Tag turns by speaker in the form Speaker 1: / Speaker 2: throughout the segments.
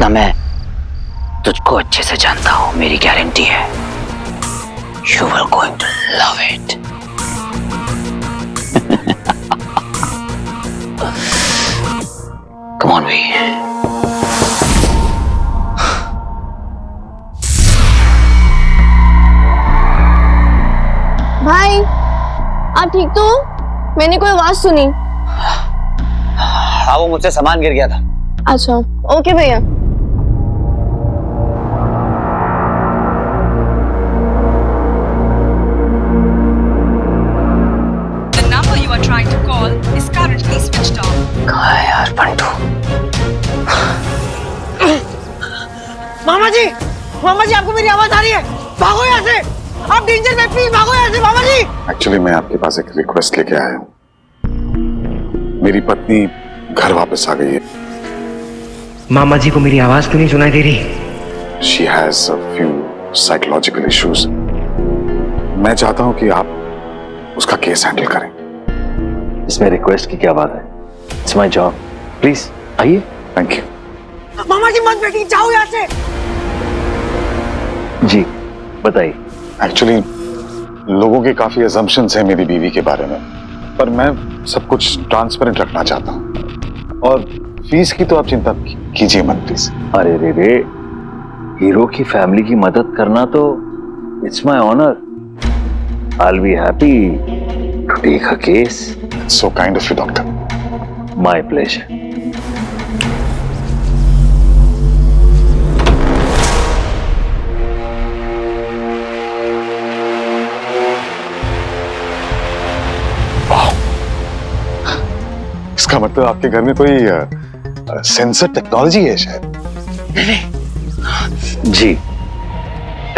Speaker 1: जितना मैं तुझको अच्छे से जानता हूं, मेरी गारंटी है you will going to love it. Come on we.
Speaker 2: भाई आप ठीक तो? मैंने कोई आवाज सुनी।
Speaker 1: हाँ, वो मुझसे सामान गिर गया था।
Speaker 2: अच्छा ओके भैया।
Speaker 3: The number you are trying to call is currently switched off.
Speaker 1: कहाँ है यार पंटू?
Speaker 4: मामा जी आपको मेरी आवाज आ रही है, भागो यहाँ से, आप डेंजर में, प्लीज भागो यहाँ से मामा जी।
Speaker 5: एक्चुअली मैं आपके पास एक रिक्वेस्ट लेके आया हूँ। मेरी पत्नी घर वापस आ गई है।
Speaker 6: मामा जी को मेरी आवाज क्यों नहीं सुनाई दे रही?
Speaker 5: She has a few psychological issues. मैं चाहता हूँ कि आप उसका केस हैंडल करें।
Speaker 7: इसमें रिक्वेस्ट की क्या बात है? इट्स माय जॉब, प्लीज आइए।
Speaker 5: Thank you.
Speaker 4: मामा जी मत बैठिए, जाओ यहाँ से।
Speaker 7: जी बताइए।
Speaker 5: एक्चुअली लोगों के काफी assumptions हैं मेरी बीवी के बारे में, पर मैं सब कुछ ट्रांसपेरेंट रखना चाहता हूँ। और फीस की तो आप चिंता कीजिए मत प्लीज।
Speaker 7: अरे रे, हीरो की फैमिली की मदद करना तो it's my honour. I will be happy to take a case.
Speaker 5: So kind of you doctor.
Speaker 7: My pleasure.
Speaker 5: इसका मतलब आपके घर में कोई सेंसर टेक्नोलॉजी है शायद।
Speaker 7: जी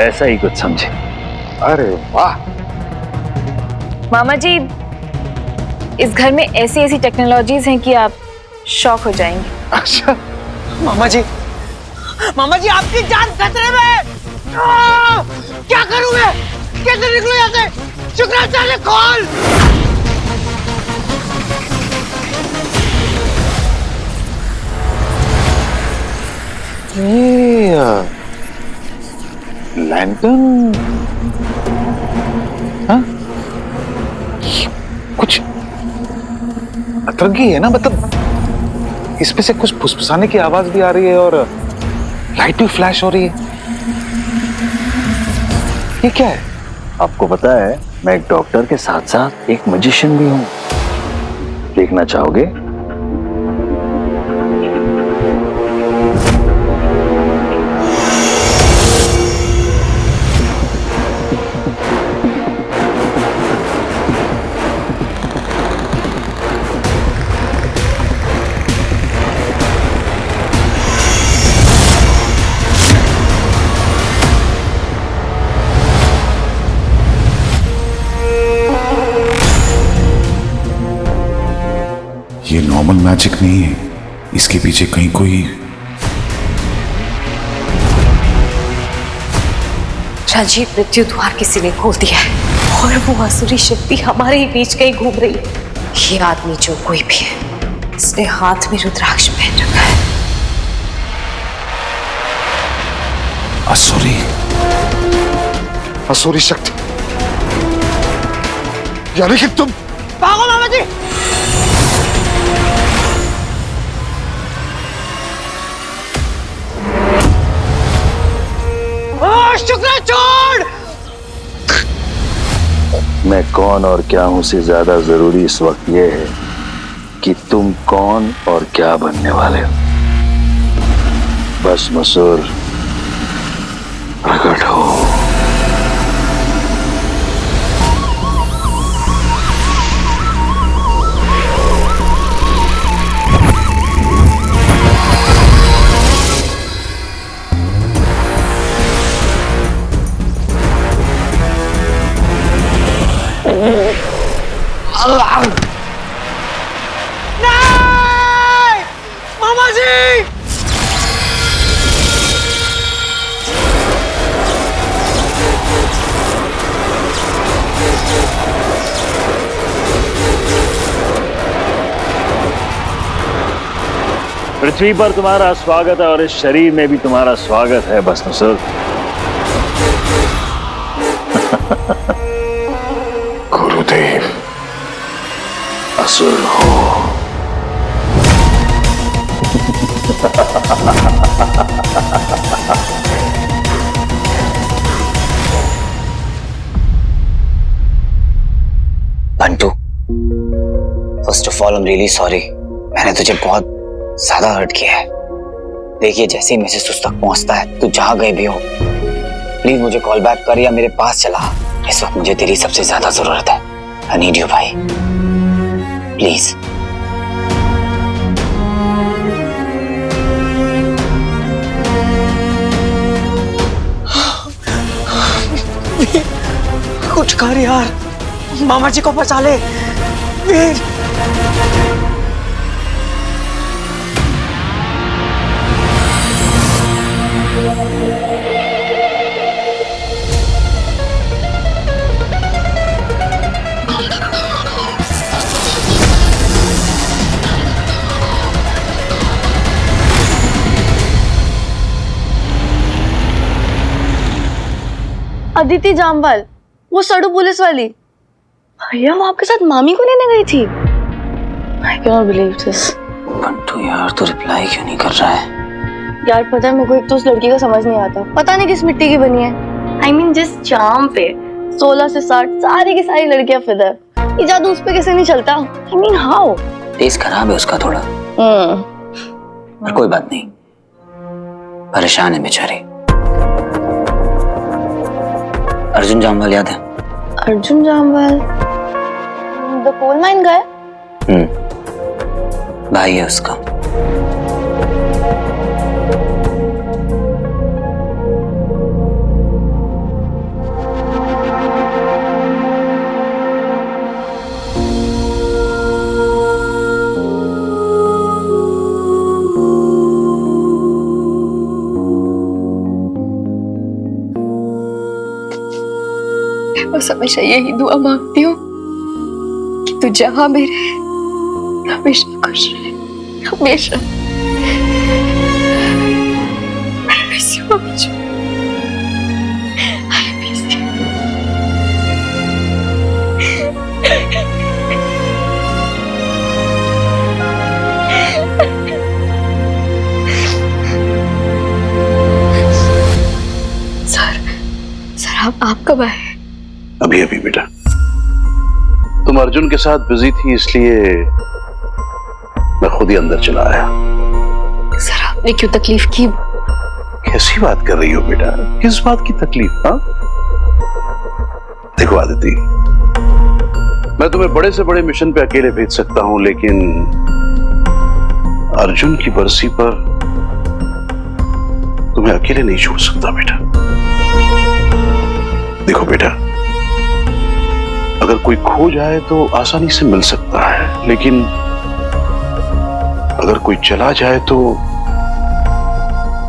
Speaker 7: ऐसा ही कुछ समझे।
Speaker 5: अरे वाह।
Speaker 2: मामा जी इस घर में ऐसी ऐसी टेक्नोलॉजीज हैं कि आप शॉक हो जाएंगे।
Speaker 5: अच्छा
Speaker 4: मामा जी आपकी जान खतरे में है। क्या करूं मैं, कैसे निकलूं यहाँ से? शुक्राचार्य कॉल।
Speaker 5: लैंटर्न। हाँ? कुछ अतरंगी है ना, मतलब इसमें से कुछ फुसफुसाने की आवाज भी आ रही है और लाइट भी फ्लैश हो रही है। ये क्या है?
Speaker 7: आपको पता है मैं एक डॉक्टर के साथ साथ एक मैजिशियन भी हूँ। देखना चाहोगे?
Speaker 5: ये नॉर्मल मैजिक नहीं है, इसके पीछे कहीं कोई।
Speaker 8: राजीव, मृत्यु द्वार किसी ने खोल दिया है और वो आसुरी शक्ति हमारे ही बीच कहीं घूम रही है। ये आदमी जो कोई भी है, इसने हाथ में रुद्राक्ष पहन रखा है।
Speaker 5: असुरी शक्ति, यानी कि तुम।
Speaker 4: भागो मामा जी। शुक्र छोड़।
Speaker 7: मैं कौन और क्या हूं से ज्यादा जरूरी इस वक्त ये है कि तुम कौन और क्या बनने वाले हो। बस मसूर प्रकट हो।
Speaker 4: नहीं! मामा जी!
Speaker 7: पृथ्वी पर तुम्हारा स्वागत है और इस शरीर में भी तुम्हारा स्वागत है भस्मासुर।
Speaker 5: गुरुदेव,
Speaker 7: असुर हो।
Speaker 1: Bantu, first of all I am really sorry. मैंने तुझे बहुत ज्यादा हर्ट किया है। देखिए, जैसे ही मैसेज तुझ तक पहुंचता है, तू जहां गए भी हो, प्लीज मुझे कॉल बैक कर या मेरे पास चला। इस वक्त मुझे तेरी सबसे ज्यादा जरूरत है। आई नीड यू भाई, प्लीज।
Speaker 4: कुछ कर यार, मामा जी को बचा ले वीर।
Speaker 9: अदिति जामवाल, वो सड़ू पुलिस वाली। भैया वो आपके साथ मामी को लेने गई थी। I cannot believe this.
Speaker 1: Bantu यार, तू रिप्लाई क्यों नहीं कर रहा है?
Speaker 9: यार पता है मेरे को एक तो उस लड़की का समझ नहीं आता, पता नहीं किस मिट्टी की बनी है। I mean जिस चाम पे 16 से 60 सारी की सारी लड़कियां फिदा है, ये जादू उस पे कैसे नहीं चलता? I mean how?
Speaker 1: टेस्ट खराब है उसका थोड़ा, पर कोई बात नहीं, परेशान है बेचारी। अर्जुन जामवाल याद है?
Speaker 9: Arjun Jamwal, the coal mine गए।
Speaker 1: भाई है उसका।
Speaker 8: बस हमेशा यही दुआ मांगती हूँ कि तू जहां भी रहे हमेशा खुश रहे, हमेशा। I miss you, Arjun. I miss you. Sir आप कब आए?
Speaker 10: अभी अभी बेटा, तुम अर्जुन के साथ बिजी थी इसलिए मैं खुद ही अंदर चला आया।
Speaker 8: सर आपने क्यों तकलीफ की?
Speaker 10: कैसी बात कर रही हो बेटा, किस बात की तकलीफ? हाँ देखो आदिति, मैं तुम्हें बड़े से बड़े मिशन पे अकेले भेज सकता हूं, लेकिन अर्जुन की बरसी पर तुम्हें अकेले नहीं छोड़ सकता बेटा। देखो बेटा, अगर कोई खो जाए तो आसानी से मिल सकता है, लेकिन अगर कोई चला जाए तो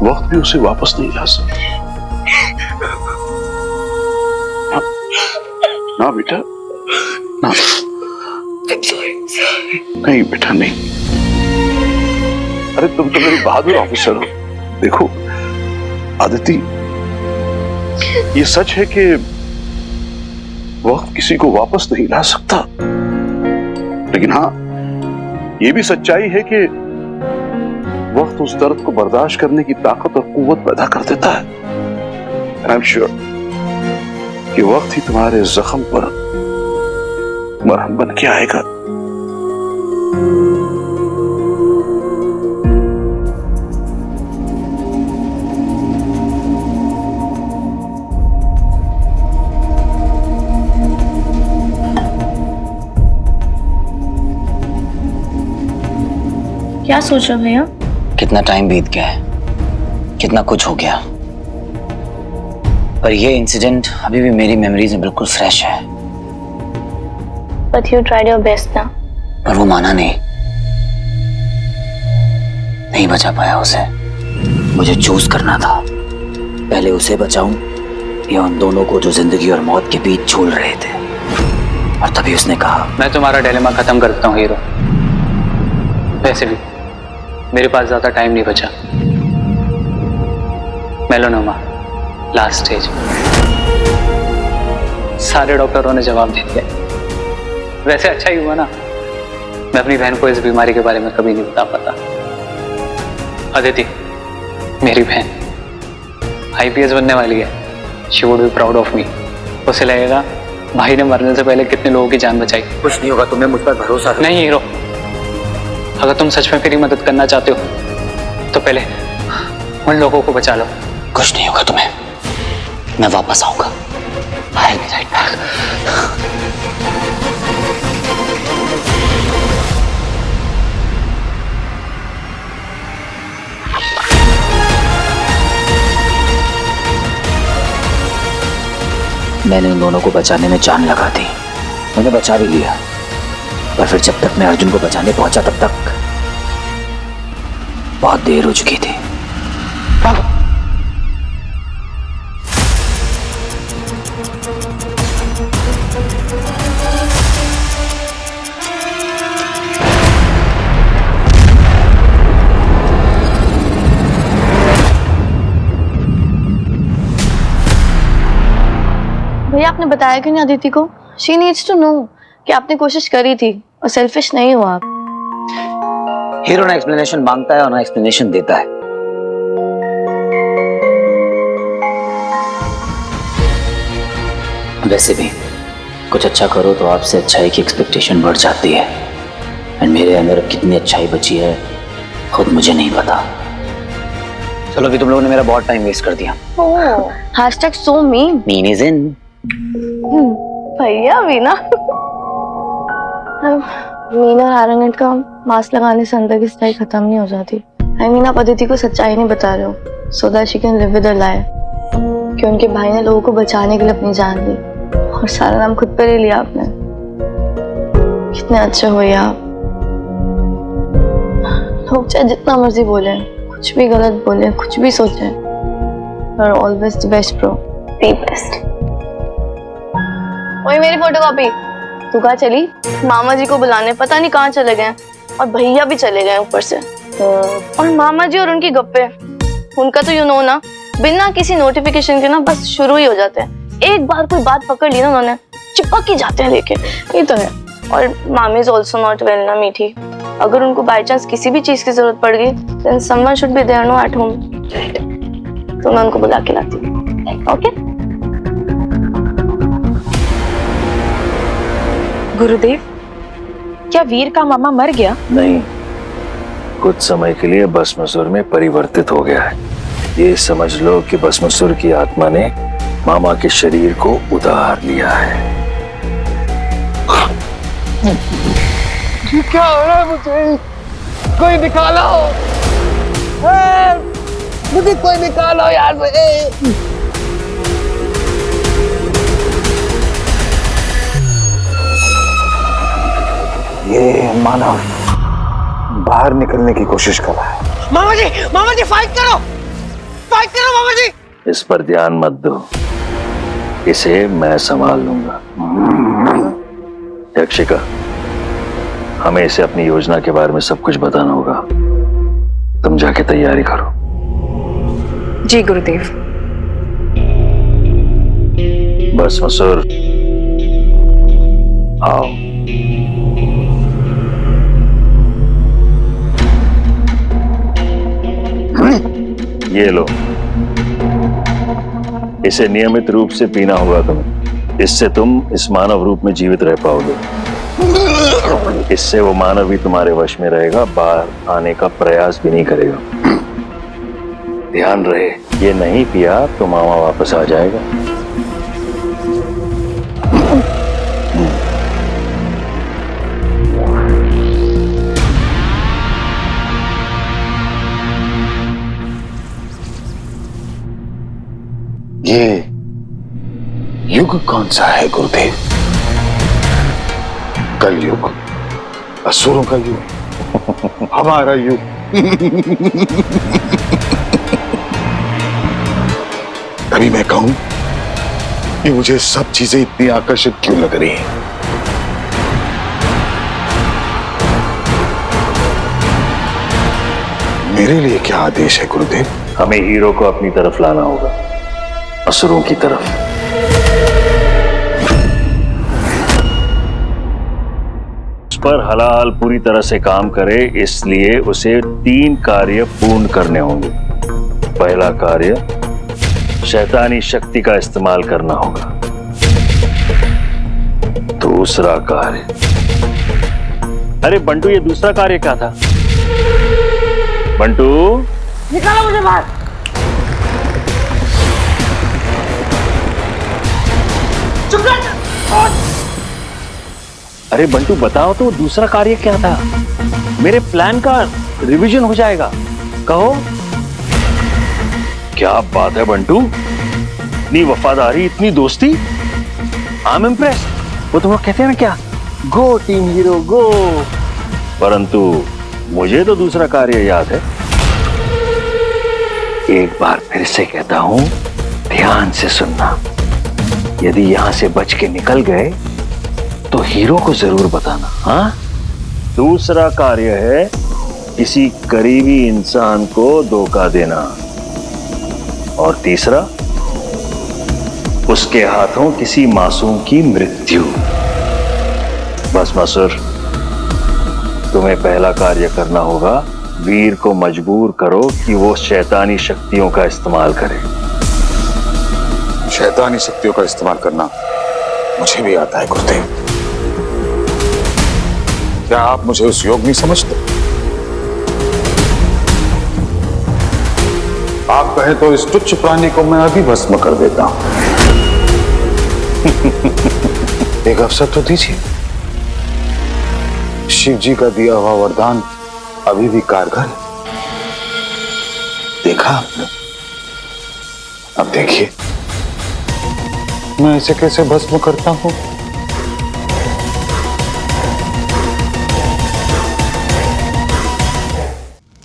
Speaker 10: वक्त भी उसे वापस नहीं ला सकता। ना बेटा, ना। नहीं बेटा नहीं। अरे तुम तो मेरी बहादुर ऑफिसर हो। देखो आदिति, ये सच है कि वक्त किसी को वापस नहीं ला सकता, लेकिन हाँ ये भी सच्चाई है कि वक्त उस दर्द को बर्दाश्त करने की ताकत और कुव्वत पैदा कर देता है। आई एम श्योर कि वक्त ही तुम्हारे जख्म पर मरहम बन के आएगा।
Speaker 9: क्या सोच रहे हो भैया?
Speaker 1: कितना टाइम बीत गया है, कितना कुछ हो गया, पर ये इंसिडेंट अभी भी मेरी मेमोरीज में बिल्कुल फ्रेश है।
Speaker 9: But you tried your best ना।
Speaker 1: पर वो माना नहीं बचा पाया उसे। मुझे चूज करना था, पहले उसे बचाऊं या उन दोनों को जो जिंदगी और मौत के बीच झूल रहे थे। और तभी उसने कहा,
Speaker 11: मैं तुम्हारा डिलेमा खत्म कर देता हूँ हीरो। वैसे भी मेरे पास ज्यादा टाइम नहीं बचा। Melanoma last stage. सारे डॉक्टरों ने जवाब दे दिया। वैसे अच्छा ही हुआ ना, मैं अपनी बहन को इस बीमारी के बारे में कभी नहीं बता पाता। अदिति मेरी बहन आईपीएस बनने वाली है। She would be proud of me. उसे लगेगा भाई ने मरने से पहले कितने लोगों की जान बचाई।
Speaker 1: कुछ नहीं होगा, तुम्हें मुझ पर भरोसा
Speaker 11: नहीं हीरो, अगर तुम सच में मेरी मदद करना चाहते हो तो पहले उन लोगों को बचा लो।
Speaker 1: कुछ नहीं होगा तुम्हें, मैं वापस आऊंगा। I'll be right back. मैंने उन दोनों को बचाने में जान लगा दी। मैंने बचा भी लिया, पर फिर जब तक मैं अर्जुन को बचाने पहुंचा तब तक बहुत देर हो चुकी थी।
Speaker 9: भैया आपने बताया क्यों नहीं अदिति को? शी नीड्स टू नो कि आपने कोशिश करी थी और सेल्फिश नहीं हुआ आप।
Speaker 1: हीरो ना एक्सप्लेनेशन मांगता है और ना एक्सप्लेनेशन देता है। वैसे भी कुछ अच्छा करो तो आपसे अच्छाई की एक्सपेक्टेशन बढ़ जाती है। एंड मेरे अंदर अब कितनी अच्छाई बची है खुद मुझे नहीं पता। चलो अभी तुम लोगों ने मेरा बहुत टाइम वेस्ट कर दिया।
Speaker 9: Hashtag so mean.
Speaker 1: Mean is in.
Speaker 9: भैया भी ना। मीन और आरंगट का मास्क लगाने से अंदर की सच्चाई खत्म नहीं हो जाती। आई मीन आप अदिति को सच्चाई नहीं बता रहे हो so that she can live with her life, कि उनके भाई ने लोगों को बचाने के लिए अपनी जान दी और सारा नाम खुद पे ले लिया आपने। कितने अच्छे हो आप। लोग चाहे जितना मर्जी बोले, कुछ भी गलत बोले, कुछ भी सोचे, you are always the best bro, the best. वही मेरी फोटोकॉपी तू कहाँ चली? मामा जी को बुलाने पता नहीं कहाँ चले गए, और भैया भी चले गए ऊपर से। और मामा जी और उनकी गप्पे, उनका तो यू नो ना, बिना किसी नोटिफिकेशन के ना बस शुरू ही हो जाते हैं। एक बार कोई बात पकड़ ली ना उन्होंने, चिपक ही जाते हैं लेके। ये तो है। और मामी इज ऑल्सो नॉट वेल ना मीठी। अगर उनको बाई चांस किसी भी चीज की जरूरत पड़ गई then someone should be there no at home. तो मैं उनको बुला के लाती हूँ। ओके
Speaker 2: गुरुदेव, क्या वीर का मामा मर गया?
Speaker 7: नहीं, कुछ समय के लिए भस्मासुर में परिवर्तित हो गया है। ये समझ लो कि भस्मासुर की आत्मा ने मामा के शरीर को उधार लिया है।
Speaker 4: क्या हो रहा है मुझे? कोई निकालो, मुझे कोई निकालो यार से।
Speaker 5: ये मानव बाहर निकलने की कोशिश कर रहा है।
Speaker 4: मामा जी फाइट करो मामा जी।
Speaker 7: इस पर ध्यान मत दो, इसे मैं संभाल लूंगा। यक्षिका, हमें इसे अपनी योजना के बारे में सब कुछ बताना होगा। तुम जाके तैयारी करो।
Speaker 2: जी गुरुदेव।
Speaker 7: भस्मासुर आओ। ये लो, इसे नियमित रूप से पीना होगा तुम्हें। इससे तुम इस मानव रूप में जीवित रह पाओगे। इससे वो मानव ही तुम्हारे वश में रहेगा, बाहर आने का प्रयास भी नहीं करेगा। ध्यान रहे, ये नहीं पिया तो मामा वापस आ जाएगा।
Speaker 5: ये युग कौन सा है गुरुदेव? कलयुग, असुरों का युग, हमारा युग। तभी मैं कहूं कि मुझे सब चीजें इतनी आकर्षित क्यों लग रही हैं। मेरे लिए क्या आदेश है गुरुदेव?
Speaker 7: हमें हीरो को अपनी तरफ लाना होगा, असुरों की तरफ। उस पर हलाल पूरी तरह से काम करे, इसलिए उसे 3 कार्य पूर्ण करने होंगे। पहला कार्य, शैतानी शक्ति का इस्तेमाल करना होगा। दूसरा कार्य, अरे बंटू, ये दूसरा कार्य क्या था? बंटू,
Speaker 4: निकालो मुझे बाहर। चुप कर।
Speaker 7: अरे बंटू बताओ तो दूसरा कार्य क्या था? मेरे प्लान का रिवीजन हो जाएगा, कहो। क्या बात है बंटू, इतनी वफादारी, इतनी दोस्ती, आई एम इम्प्रेस्ड। वो तो कहते हैं ना क्या, गो टीम हीरो गो। परंतु मुझे तो दूसरा कार्य याद है। एक बार फिर से कहता हूं, ध्यान से सुनना। यदि यहां से बच के निकल गए तो हीरो को जरूर बताना। हाँ, दूसरा कार्य है किसी करीबी इंसान को धोखा देना, और तीसरा, उसके हाथों किसी मासूम की मृत्यु। बस मसुर, तुम्हें पहला कार्य करना होगा, वीर को मजबूर करो कि वो शैतानी शक्तियों का इस्तेमाल करे।
Speaker 5: शैतानी शक्तियों का इस्तेमाल करना मुझे भी आता है गुरुदेव। क्या आप मुझे उस योग नहीं समझते? आप कहे तो इस तुच्छ प्राणी को मैं अभी भस्म कर देता हूं। एक अवसर तो दीजिए। शिव जी का दिया हुआ वरदान अभी भी कारगर है। देखा आपने? अब देखिए मैं इसे कैसे भस्म करता हूं।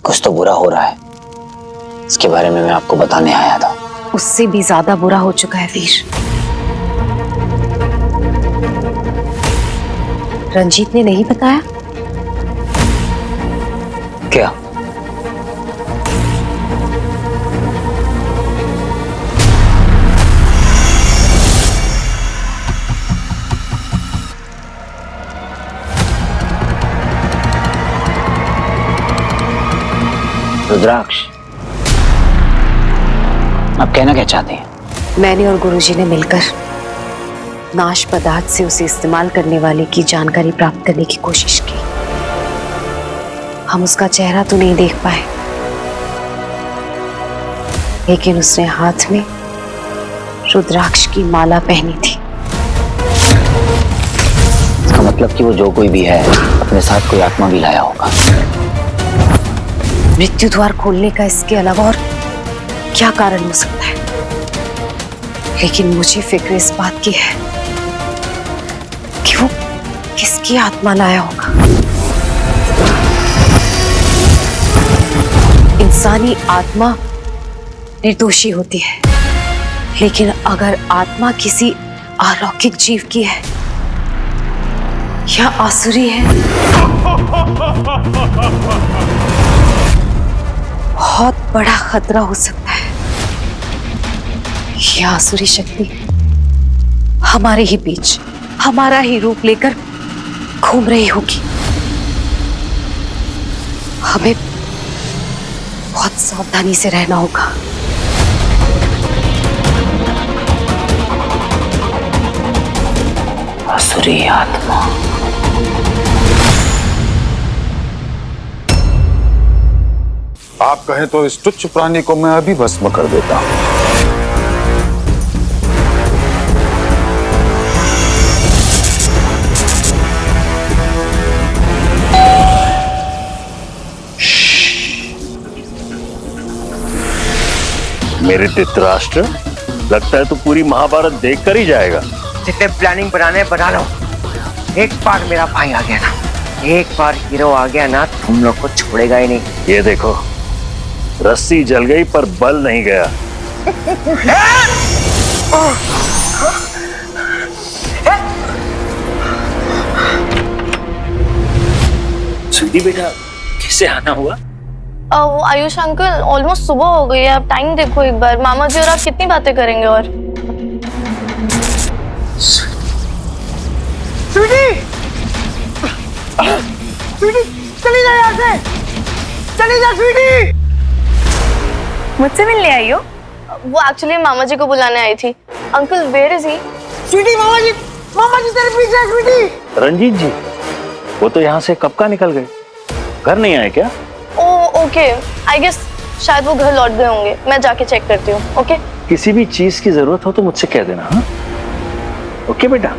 Speaker 1: कुछ तो बुरा हो रहा है, इसके बारे में मैं आपको बताने आया था।
Speaker 8: उससे भी ज्यादा बुरा हो चुका है वीर। रंजीत ने नहीं बताया?
Speaker 1: क्या? रुद्राक्ष, आप कहना क्या चाहते हैं?
Speaker 8: मैंने और गुरुजी ने मिलकर नाश पदार्थ से उसे इस्तेमाल करने वाले की जानकारी प्राप्त करने की कोशिश की। हम उसका चेहरा तो नहीं देख पाए, लेकिन उसने हाथ में रुद्राक्ष की माला पहनी थी।
Speaker 1: इसका मतलब कि वो जो कोई भी है, अपने साथ कोई आत्मा भी लाया होगा।
Speaker 8: मृत्यु द्वार खोलने का इसके अलावा और क्या कारण हो सकता है? लेकिन मुझे फिक्र इस बात की है कि वो किसकी आत्मा लाया होगा। इंसानी आत्मा निर्दोषी होती है, लेकिन अगर आत्मा किसी अलौकिक जीव की है या आसुरी है, बहुत बड़ा खतरा हो सकता है। यह आसुरी शक्ति हमारे ही बीच हमारा ही रूप लेकर घूम रही होगी। हमें बहुत सावधानी से रहना होगा।
Speaker 1: आसुरी आत्मा।
Speaker 5: आप कहें तो इस तुच्छ प्राणी को मैं अभी भस्म कर देता हूं।
Speaker 7: मेरे धृतराष्ट्र, लगता है तो पूरी महाभारत देख कर ही जाएगा।
Speaker 4: जितने प्लानिंग बनाने बना लो। एक बार मेरा भाई आ गया ना, एक बार हीरो आ गया ना, तुम लोग को छोड़ेगा ही नहीं।
Speaker 7: ये देखो, रस्सी जल गई पर बल नहीं गया।
Speaker 11: स्वीटी बेटा, कैसे आना हुआ?
Speaker 9: वो आयुष अंकल, ऑलमोस्ट सुबह हो गई है, आप टाइम देखो एक बार। मामा जी और आप कितनी बातें करेंगे और?
Speaker 4: स्वीटी, स्वीटी, चली जा यहाँ से, चली जा स्वीटी।
Speaker 2: मुझसे मिलने आई हो?
Speaker 9: वो एक्चुअली मामा जी को बुलाने आई थी। Uncle where is he?
Speaker 4: Sweetie, मामा जी तेरे पीछे है स्वीटी।
Speaker 7: रंजीत जी, वो तो यहाँ से कब का निकल गए, घर नहीं आए क्या?
Speaker 9: ओके, आई गेस शायद वो घर लौट गए होंगे। मैं जाके चेक करती हूँ। ओके?
Speaker 7: किसी भी चीज की जरूरत हो तो मुझसे कह देना। हाँ, ओके बेटा।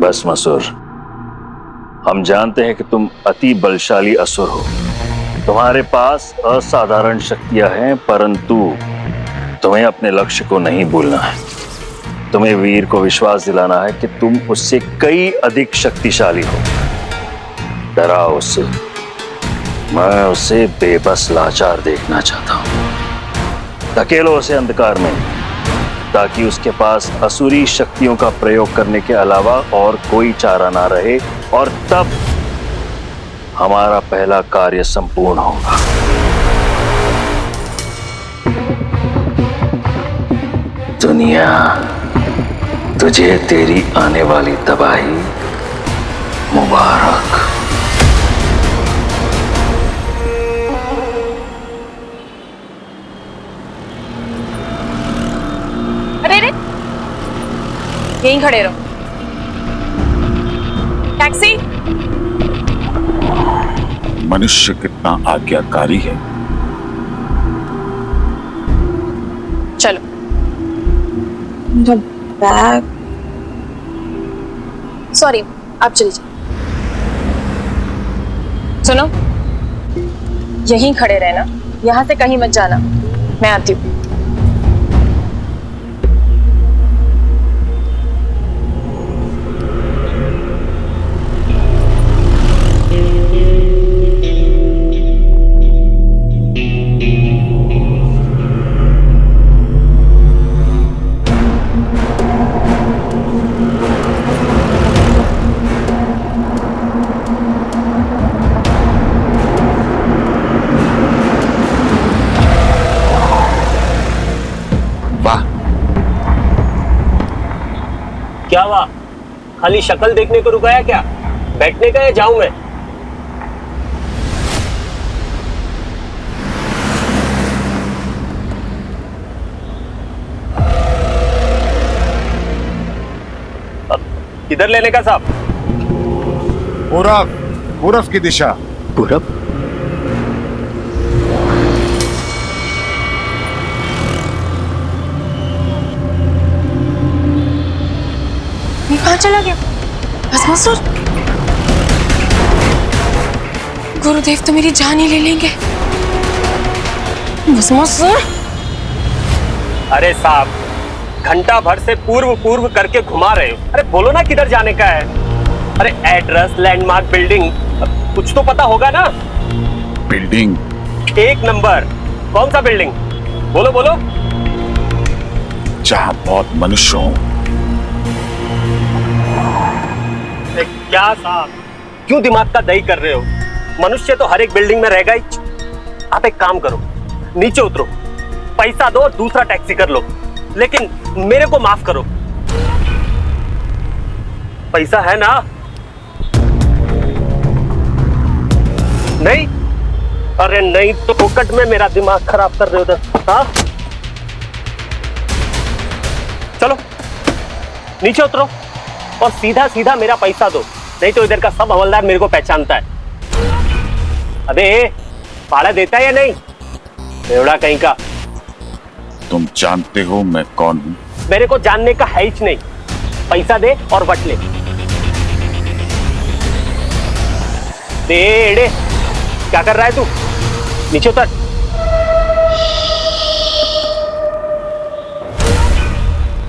Speaker 7: बस मसूर, हम जानते हैं कि तुम अति बलशाली असुर हो, तुम्हारे पास असाधारण शक्तियां हैं, परंतु तुम्हें अपने लक्ष्य को नहीं भूलना है। तुम्हें वीर को विश्वास दिलाना है कि तुम उससे कई अधिक शक्तिशाली हो। डराओ उससे, मैं उसे बेबस लाचार देखना चाहता हूं। धकेलो उसे अंधकार में, ताकि उसके पास असुरी शक्तियों का प्रयोग करने के अलावा और कोई चारा ना रहे, और तब हमारा पहला कार्य संपूर्ण होगा। दुनिया तुझे तेरी आने वाली तबाही मुबारक।
Speaker 2: अरे रे, यहीं खड़े रहो। टैक्सी।
Speaker 5: मनुष्य कितना आज्ञाकारी है।
Speaker 2: चलो। मेरा बैग, सॉरी, आप चले जाओ। सुनो, यहीं खड़े रहना, यहां से कहीं मत जाना, मैं आती हूँ।
Speaker 12: क्या हुआ? खाली शक्ल देखने को रुका है क्या? बैठने का या जाऊं मैं? किधर लेने का साहब?
Speaker 5: पूरब की दिशा।
Speaker 7: पूरब?
Speaker 2: कहाँ चला गया? भस्मासुर? गुरुदेव तो मेरी जान ही ले लेंगे। भस्मासुर?
Speaker 12: अरे साहब, घंटा भर से पूर्व करके घुमा रहे हो। अरे बोलो ना किधर जाने का है? अरे एड्रेस, लैंडमार्क, बिल्डिंग, कुछ तो पता होगा ना?
Speaker 5: Building
Speaker 12: 1 number. कौन सा बिल्डिंग? बोलो बोलो।
Speaker 5: जहां बहुत मनुष्य हो।
Speaker 12: क्या साहब, क्यों दिमाग का दही कर रहे हो? मनुष्य तो हर एक बिल्डिंग में रहेगा ही। आप एक काम करो, नीचे उतरो, पैसा दो और दूसरा टैक्सी कर लो, लेकिन मेरे को माफ करो। पैसा है ना? नहीं? अरे नहीं तो फोकट में मेरा दिमाग खराब कर रहे हो उधर। हाँ, चलो नीचे उतरो और सीधा सीधा मेरा पैसा दो, नहीं तो इधर का सब हवलदार मेरे को पहचानता है। अबे भाड़ा देता है या नहीं? बेवड़ा कहीं का।
Speaker 5: तुम जानते हो मैं कौन हूं?
Speaker 12: मेरे को जानने का है ही नहीं। पैसा दे और बट ले। दे, क्या कर रहा है तू? नीचे उतर।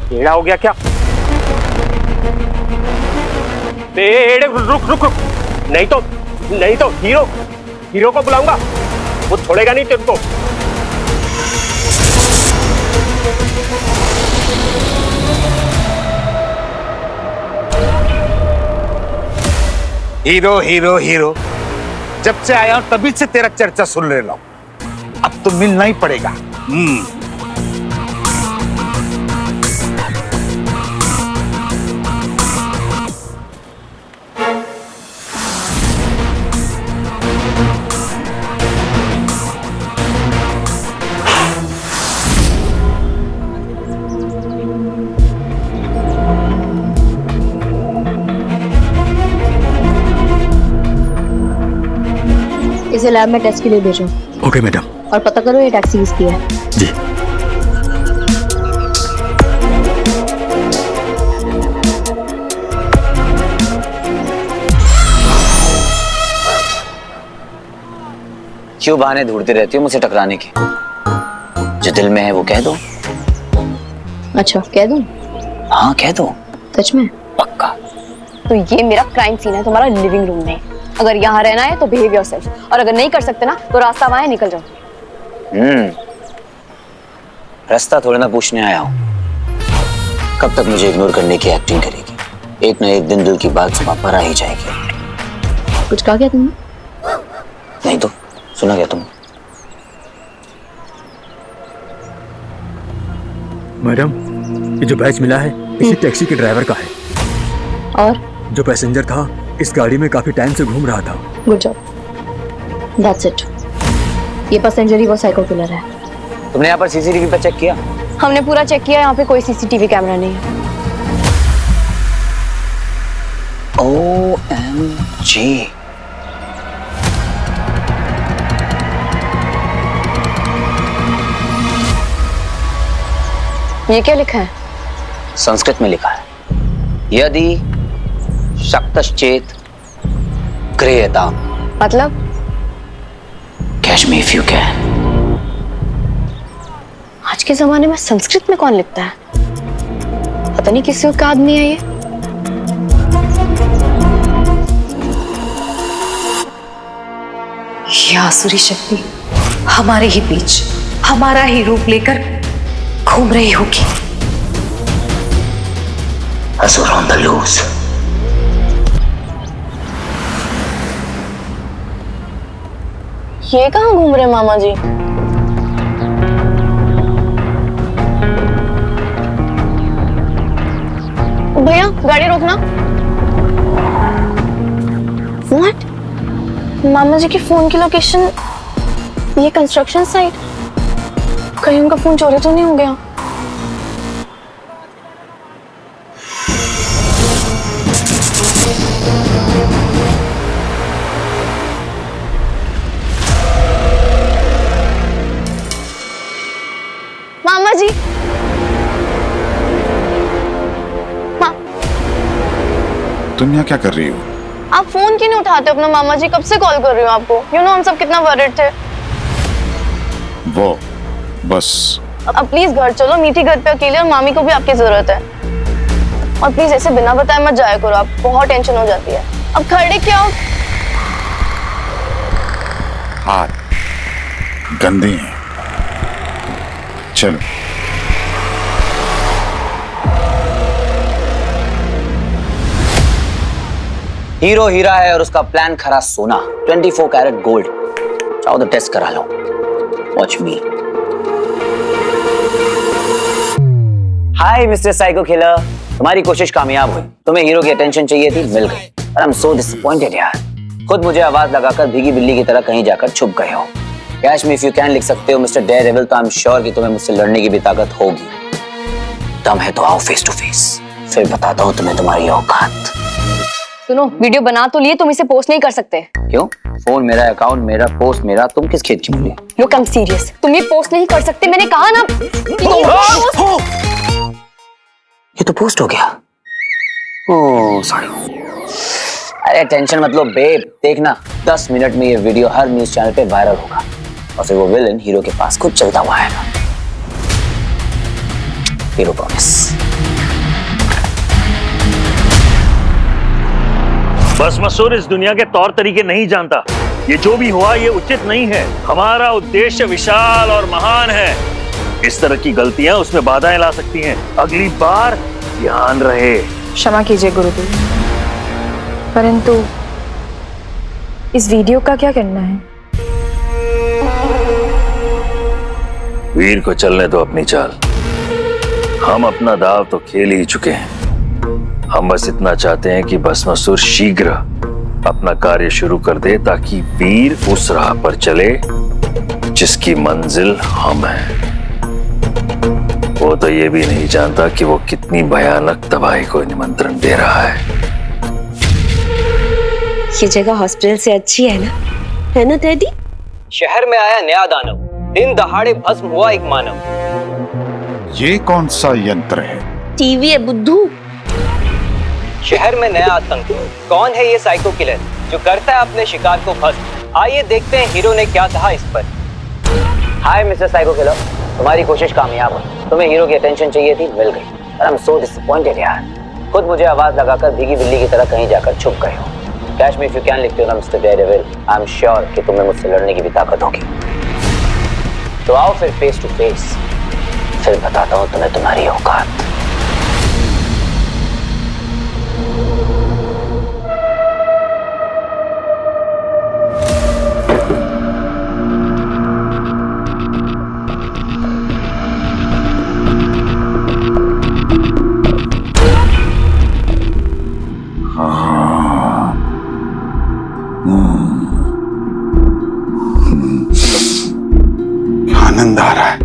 Speaker 12: टेढ़ा हो गया क्या? रुक रुक रुक, नहीं तो हीरो को बुलाऊंगा, वो छोड़ेगा नहीं तेरे को।
Speaker 13: हीरो हीरो हीरो, जब से आया हूं तभी से तेरा चर्चा सुन ले रहा हूं। अब तो मिलना ही पड़ेगा।
Speaker 9: इसे लैब में टेस्ट के लिए भेजो।
Speaker 6: Okay madam.
Speaker 9: और पता करो ये टैक्सी किसकी है।
Speaker 6: जी।
Speaker 1: क्यों बहाने ढूंढती रहती हो मुझसे टकराने के? जो दिल में है वो कह दो।
Speaker 9: अच्छा कह दूं?
Speaker 1: हाँ कह दो।
Speaker 9: सच में?
Speaker 1: पक्का।
Speaker 9: तो ये मेरा क्राइम सीन है, तुम्हारा लिविंग रूम नहीं। अगर यहाँ रहना है तो बिहेव योरसेल्फ, और अगर नहीं कर सकते ना तो रास्ता वहां है, निकल जाओ।
Speaker 1: रास्ता थोड़ा ना पूछने आया हूँ। कब तक मुझे इग्नोर करने की एक्टिंग करेगी? एक ना एक दिन दिल की बात सुबह पर आ ही जाएगी।
Speaker 9: कुछ कहा क्या तुमने?
Speaker 1: नहीं तो सुना क्या तुम?
Speaker 6: मैडम, ये जो बैच मिला है इसी टैक्सी के ड्राइवर का है।
Speaker 9: और
Speaker 6: जो पैसेंजर था इस गाड़ी में काफी टाइम से घूम रहा था।
Speaker 9: Good job, that's it. ये पैसेंजर ही वो साइको किलर है।
Speaker 1: तुमने यहाँ पर सीसीटीवी पर चेक किया?
Speaker 9: हमने पूरा चेक किया, यहाँ पे कोई सीसीटीवी कैमरा नहीं है।
Speaker 1: OMG।
Speaker 9: ये क्या लिखा है?
Speaker 1: संस्कृत में लिखा है, यदि शक्तश्चेत क्रियताम।
Speaker 9: मतलब?
Speaker 1: Catch me if you can.
Speaker 9: आज के जमाने में संस्कृत में कौन लिखता है? पता नहीं किस युग का आदमी है ये।
Speaker 8: ये आसुरी शक्ति हमारे ही बीच हमारा ही रूप लेकर घूम रही होगी।
Speaker 1: असुर ऑन द लूज।
Speaker 9: ये कहाँ घूम रहे मामा जी? भैया गाड़ी रोकना। What? मामा जी के फोन की लोकेशन ये कंस्ट्रक्शन साइट। कहीं उनका फोन चोरी तो नहीं हो गया? मामा जी,
Speaker 5: तुम यहाँ क्या कर रही हो?
Speaker 9: आप फोन क्यों नहीं उठाते अपना? मामा जी कब से कॉल कर रही हूँ आपको। हम सब कितना वरिड थे।
Speaker 5: वो बस
Speaker 9: अब प्लीज घर चलो, मीठी घर पे अकेले, और मामी को भी आपकी जरूरत है। और प्लीज ऐसे बिना बताए मत जाया करो, आप बहुत टेंशन हो जाती है। अब खड़े क्या हो?
Speaker 5: हाथ गंदे हैं। चलो।
Speaker 1: हीरो हीरा है और उसका प्लान खरा सोना, 24 कैरेट गोल्ड। चाहो तो टेस्ट करा लो। Watch me. Hi mister psycho killer, तुम्हारी कोशिश कामयाब हुई। तुम्हें हीरो की अटेंशन चाहिए थी, मिल गई। पर आई एम सो डिसअपॉइंटेड यार। खुद मुझे आवाज लगाकर भीगी बिल्ली की तरह कहीं जाकर छुप गए हो। Catch me if you can लिख सकते हो मिस्टर डेयरडेविल, तो आई एम श्योर कि तुम्हें मुझसे लड़ने की भी ताकत होगी। दम है तो आओ फेस टू फेस, फिर बताता हूँ तुम्हें तुम्हारी औकात।
Speaker 9: सुनो, वीडियो बना तो लिए, तुम इसे पोस्ट नहीं कर सकते।
Speaker 1: क्यों? फोन मेरा, अकाउंट मेरा, पोस्ट मेरा, तुम किस खेत की मूली?
Speaker 9: लुक आई एम सीरियस, तुम ये पोस्ट नहीं कर सकते, मैंने कहा ना।
Speaker 1: ये तो पोस्ट हो गया। Oh sorry. अरे टेंशन मत लो बेब, देखना 10 मिनट में ये वीडियो हर न्यूज चैनल पे वायरल होगा और फिर वो विलन हीरो के पास खुद चलता हुआ आएगा। Hero promise.
Speaker 7: बस मसूर इस दुनिया के तौर तरीके नहीं जानता। ये जो भी हुआ ये उचित नहीं है। हमारा उद्देश्य विशाल और महान है। इस तरह की गलतियां उसमें बाधाएं ला सकती हैं। अगली बार ध्यान रहे।
Speaker 2: क्षमा कीजिए गुरुदेव, परंतु इस वीडियो का क्या करना है?
Speaker 7: वीर को चलने दो अपनी चाल। हम अपना दाव तो खेल ही चुके हैं। हम बस इतना चाहते हैं कि भस्मासुर शीघ्र अपना कार्य शुरू कर दे, ताकि वीर उस राह पर चले जिसकी मंजिल हम हैं। वो तो ये भी नहीं जानता कि वो कितनी भयानक तबाही को निमंत्रण दे रहा है।
Speaker 8: ये जगह हॉस्पिटल से अच्छी है ना डैडी?
Speaker 1: शहर में आया नया दानव, दिन दहाड़े भस्म हुआ एक मानव।
Speaker 5: ये कौन सा यंत्र है?
Speaker 8: टीवी है बुद्धू।
Speaker 1: शहर में नया आतंक, कौन है ये साइको किलर जो करता है अपने शिकार को भस्म? आइए देखते हैं हीरो ने क्या कहा इस पर। हाय मिस्टर साइको किलर, तुम्हारी कोशिश कामयाब हुई। तुम्हें हीरो की अटेंशन चाहिए थी, मिल गई। आई एम सो डिसअपॉइंटेड यार। खुद मुझे आवाज लगाकर भीगी बिल्ली की तरह कहीं जाकर छुप गए हो। Cash me if you can लिखते हो ना mister Daredevil. I am sure कि तुम्हें मुझसे लड़ने की भी ताकत होगी। तो आओ फिर फेस टू फेस, फिर बताता हूँ तुम्हें तुम्हारी औकात।
Speaker 5: आनंद आ रहा है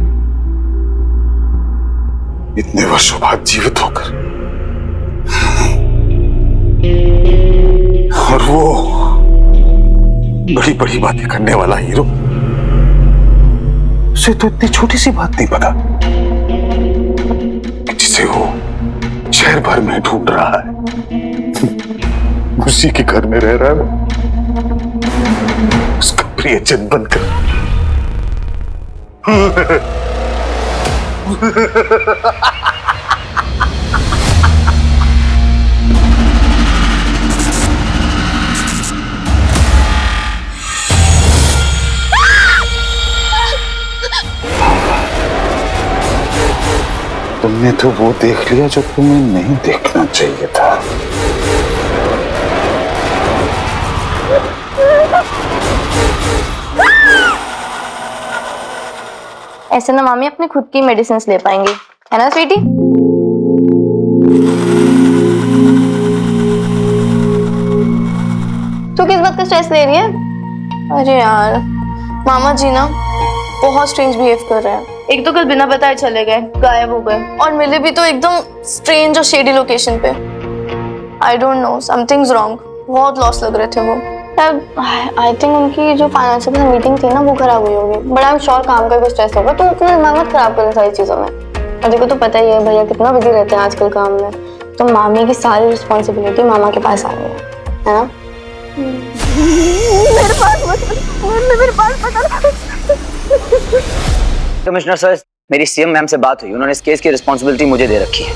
Speaker 5: इतने वर्षों बाद जीवित होकर, और वो बड़ी बड़ी बातें करने वाला हीरो, उसे तो इतनी छोटी सी बात नहीं पता जिसे वो शहर भर में ढूंढ रहा है। उसी के घर में रह रहा है, उसका प्रियजन बनकर। तुमने तो वो देख लिया जो तुम्हें नहीं देखना चाहिए था।
Speaker 9: ऐसे ना मामी अपनी खुद की मेडिसिन ले पाएंगी, है ना स्वीटी? तू किस बात का स्ट्रेस ले रही है? अरे यार मामा जी ना बहुत स्ट्रेंज बिहेव कर रहे हैं। एक तो कल बिना बताए चले गए, गायब हो गए, और मिले भी तो एकदम स्ट्रेंज और शेडी लोकेशन पे। I don't know, something's wrong. बहुत लॉस लग रहे थे वो। आई थिंक उनकी जो फाइनेंशियल मीटिंग थी ना वो खराब हुई होगी, बट आई एम श्योर काम का कोई स्ट्रेस होगा। तो अपना दिमाग मत खराब कर सारी चीजों में। और देखो तो पता ही है भैया कितना बिजी रहते हैं आजकल काम में, तो मामी की सारी रिस्पॉन्सिबिलिटी मामा के पास आ गई है ना? मेरे पास
Speaker 1: कमिश्नर सर, मेरी सीएम मैम से बात हुई। उन्होंने इस केस की रिस्पॉन्सिबिलिटी मुझे दे रखी है।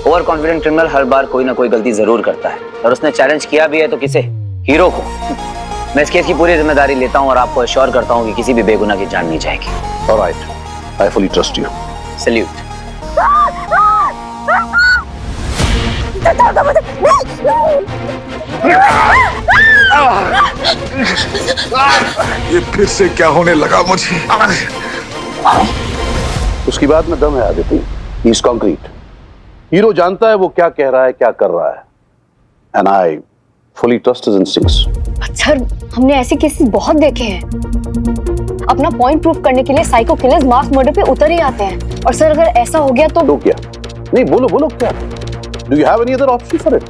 Speaker 1: ओवर कॉन्फिडेंट क्रिमिनल हर बार कोई ना कोई गलती जरूर करता है, और उसने चैलेंज किया भी है तो किसे? हीरो को। मैं इस केस की पूरी जिम्मेदारी लेता हूं और आपको अश्योर करता हूं कि किसी भी बेगुनाह की जान नहीं जाएगी।
Speaker 10: Alright, I fully trust you.
Speaker 1: Salute.
Speaker 5: ये फिर से क्या होने लगा मुझे?
Speaker 10: उसकी बात में दम है Aditya. He is concrete. Hero जानता है वो क्या कह रहा है, क्या कर रहा है, and I fully trust his instincts.
Speaker 8: Sir हमने ऐसे केसेस बहुत देखे हैं। अपना पॉइंट प्रूव करने के लिए साइको किलर्स मास मर्डर पे उतर ही आते हैं। और सर अगर ऐसा हो गया तो
Speaker 10: क्या? नहीं, बोलो क्या? Do you have any other option for it?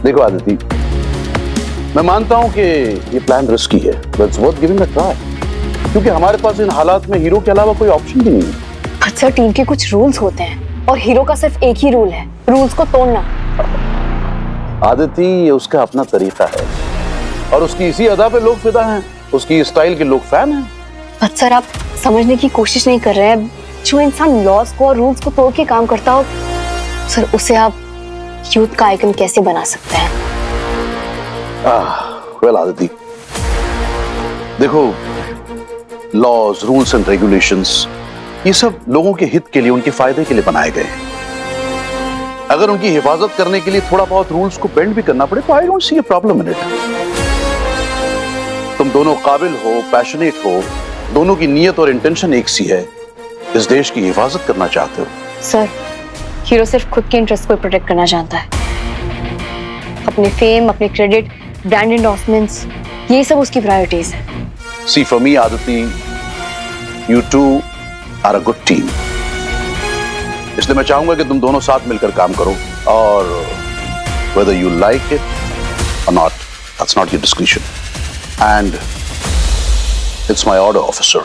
Speaker 10: देखो आदित्य, मैं मानता हूं कि ये प्लान रिस्की है, but it's worth giving a try, क्योंकि हमारे पास इन हालात में हीरो के अलावा कोई ऑप्शन भी नहीं है।
Speaker 8: बट सर टीम के कुछ रूल्स होते हैं और हीरो का सिर्फ एक ही रूल है, रूल्स को तोड़ना।
Speaker 10: आदित्य, ये उसका अपना तरीका है और उसकी इसी अदा पे लोग फिदा हैं, उसकी स्टाइल के लोग फैन हैं।
Speaker 8: बट सर आप समझने की कोशिश नहीं कर रहे हैं। जो इंसान लॉज को और रूल्स को तोड़ के काम करता हो सर, उसे आप यूथ का आइकन कैसे बना सकते हैं?
Speaker 10: वेल आदित्य, देखो, लॉज, रूल्स एंड रेगुलेशंस ये सब लोगों के हित के लिए, उनके फायदे के लिए बनाए गए हैं। अगर उनकी हिफाजत करने के लिए थोड़ा बहुत रूल्स को बेंड भी करना पड़े तो I don't see a problem in it. दोनों काबिल हो, पैशनेट हो, दोनों की नीयत और इंटेंशन एक सी है, इस देश की हिफाजत करना चाहते हो।
Speaker 8: सर, हीरो सिर्फ खुद के इंटरेस्ट को प्रोटेक्ट करना चाहता है। अपने फेम, अपने क्रेडिट, ब्रांड एंडोर्समेंट्स, ये सब उसकी प्रायोरिटीज है।
Speaker 10: See, for me, Aditi, you two are a good team. इसलिए मैं चाहूंगा कि तुम दोनों साथ मिलकर काम करो, और whether you like it or not, that's not your discretion. And it's my order, officer.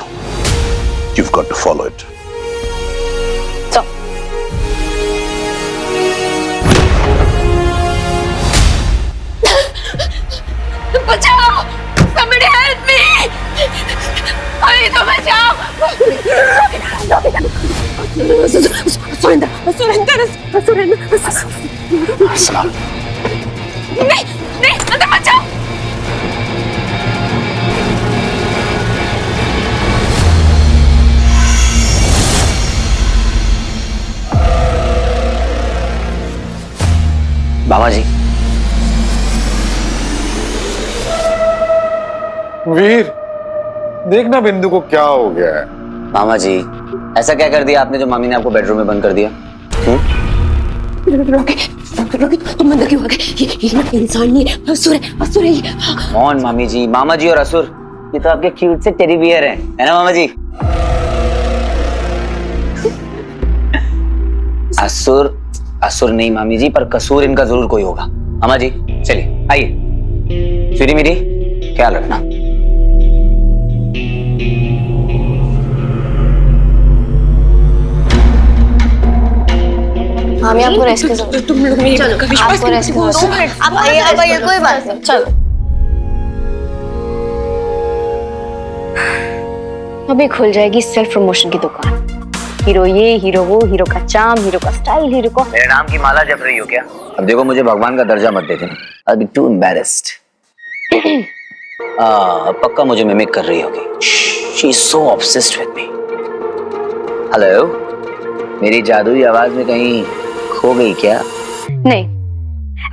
Speaker 10: You've got to follow it.
Speaker 8: So.
Speaker 9: बचाओ! Somebody help me! अरे तो बचाओ!
Speaker 1: सलाम।
Speaker 9: नहीं, अंदर बचाओ!
Speaker 1: बाबा जी।
Speaker 5: वीर, देखना बिंदु को क्या हो गया है।
Speaker 1: मामा जी, ऐसा क्या कर दिया आपने जो मामी ने आपको बेडरूम में बंद कर दिया?
Speaker 8: रोके, तुम बंद क्यों हो गए? ये ना इंसान नहीं है, असुर है ये।
Speaker 1: कौन मामी जी? मामा जी और असुर, ये तो आपके क्यूट से टेडी बियर हैं, है ना मामा जी? असुर नहीं मामी जी, पर कसूर इनका जरूर कोई होगा। मामा जी चलिए, आइए। स्वीटी मेरी ख्याल रखना।
Speaker 9: हम आपको रेस्ट कर तुम लोग मेरी आपको रेस्ट कर आप आइए कोई बात नहीं, चलो।
Speaker 8: अभी खुल जाएगी सेल्फ प्रमोशन की दुकान। हीरो ये, हीरो वो, हीरो का चार्म, हीरो का स्टाइल, हीरो को।
Speaker 1: मेरे नाम की माला जप रही हो क्या? अब देखो, मुझे भगवान का दर्जा मत देते, I'll be too embarrassed। पक्का मुझे मिमिक कर रही होगी। She is so obsessed with me। Hello, मेरी जादुई आवाज में कहीं खो गई क्या?
Speaker 8: नहीं,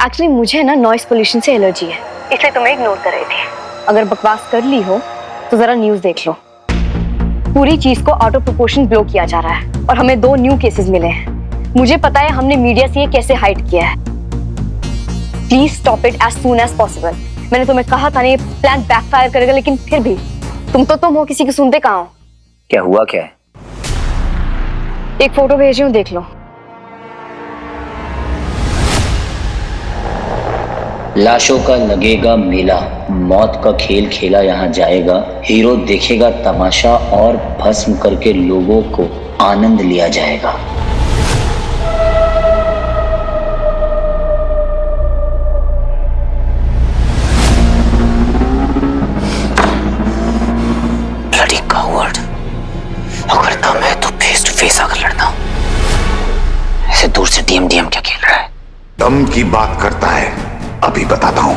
Speaker 8: एक्चुअली मुझे ना नॉइस पोल्यूशन से एलर्जी है, इसलिए तुम्हें इग्नोर कर रही थी। अगर बकवास कर ली हो तो जरा न्यूज देख लो। पूरी चीज को आउट ऑफ प्रोपोर्शन ब्लो किया जा रहा है और हमें 2 न्यू केसेस मिले हैं। मुझे पता है हमने मीडिया से ये कैसे हाइड किया है। Please stop it as soon as possible. मैंने तुम्हें कहा था ना ये प्लान बैकफायर करेगा, लेकिन फिर भी तुम हो, किसी की सुनते कहाँ हो?
Speaker 1: क्या हुआ क्या है?
Speaker 8: एक फोटो भेजी हूँ, देख लो।
Speaker 1: लाशों का लगेगा मेला, मौत का खेल खेला यहाँ जाएगा। हीरो देखेगा तमाशा और भस्म करके लोगों को आनंद लिया जाएगा। ब्लडी कावर्ड, अगर दम है तो फेस टू फेस आकर लड़ना, ऐसे दूर से डीएम क्या खेल रहा है?
Speaker 13: दम की बात करता है, अभी बताता हूं।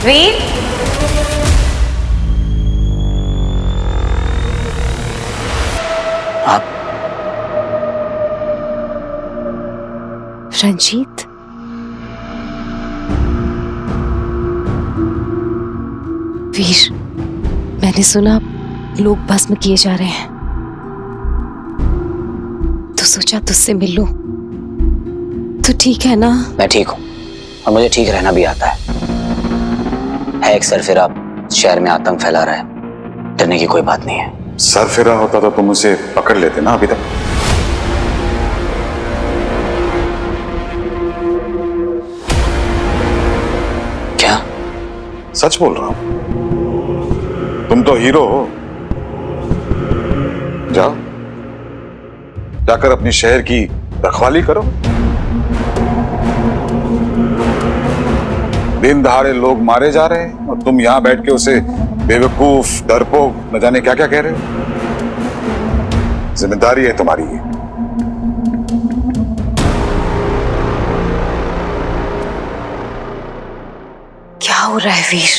Speaker 8: वीर,
Speaker 1: आप
Speaker 8: रंजीत, वीर, मैंने सुना लोग भस्म किए जा रहे हैं, तो सोचा तुझसे मिल लूं। तो ठीक है ना?
Speaker 1: मैं ठीक हूँ और मुझे ठीक रहना भी आता है। एक सरफिरा शहर में आतंक फैला रहा है, डरने की कोई बात नहीं है।
Speaker 5: सरफिरा होता तो तुम उसे पकड़ लेते ना अभी तक।
Speaker 1: क्या?
Speaker 5: सच बोल रहा हूं, तुम तो हीरो हो। जाओ, जाकर अपनी शहर की रखवाली करो। दिन दहाड़े लोग मारे जा रहे हैं और तुम यहाँ बैठ के उसे बेवकूफ, डरपोक, न जाने क्या क्या कह रहे हो। जिम्मेदारी है तुम्हारी ये।
Speaker 8: क्या हो रहा है वीर?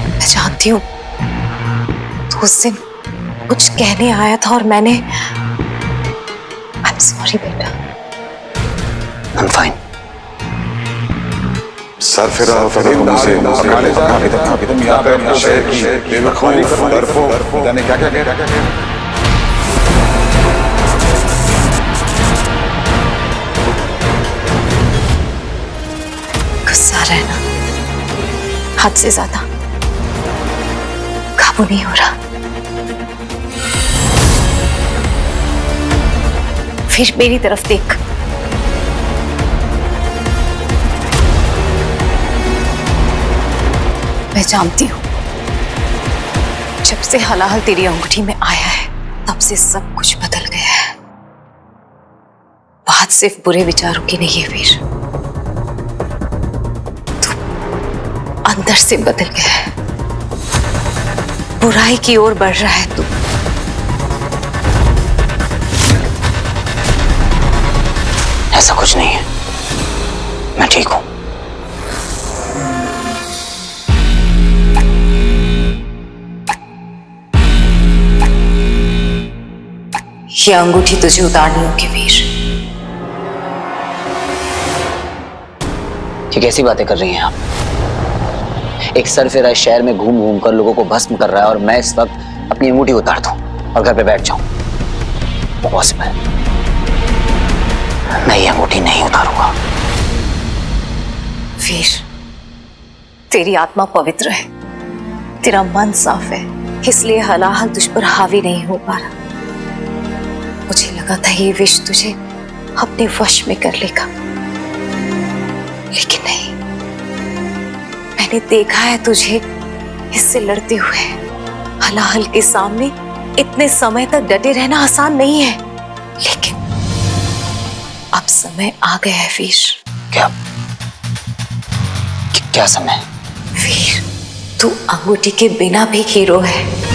Speaker 8: मैं जानती हूँ तो उस दिन कुछ कहने आया था और मैंने आई एम सॉरी बेटा।
Speaker 1: I'm fine.
Speaker 5: सर फिरा तुम यहाँ पे शहर की बेवकूफ, डरपोक, जाने क्या क्या कह रहे हैं।
Speaker 8: गुस्सा रहना हद से ज्यादा काबू नहीं हो रहा। फिर मेरी तरफ देख। मैं जानती हूं जब से हलाहल तेरी अंगूठी में आया है तब से सब कुछ बदल गया है। बात सिर्फ बुरे विचारों की नहीं है वीर, तू अंदर से बदल गया है। बुराई की ओर बढ़ रहा है तू।
Speaker 1: ऐसा कुछ नहीं है, मैं ठीक हूं।
Speaker 8: ये अंगूठी तुझे उतारनी होगी वीर।
Speaker 1: ये कैसी बातें कर रही हैं आप? एक सरफिरा इस शहर में घूम घूम कर लोगों को भस्म कर रहा है और मैं इस वक्त अपनी अंगूठी उतार दूं और घर पे बैठ जाऊं? पॉसिबल? मैं ये अंगूठी नहीं उतारूंगा।
Speaker 8: वीर, तेरी आत्मा पवित्र है, तेरा मन साफ है, इसलिए हलाहल तुझ पर हावी नहीं हो पा रहा। मुझे लगा था ये विष तुझे अपने वश में कर लेगा, लेकिन नहीं। मैंने देखा है तुझे इससे लड़ते हुए। हलाहल के सामने इतने समय तक डटे रहना आसान नहीं है, लेकिन अब समय आ गया है वीर।
Speaker 1: क्या समय?
Speaker 8: वीर, तू अंगूठी के बिना भी हीरो है।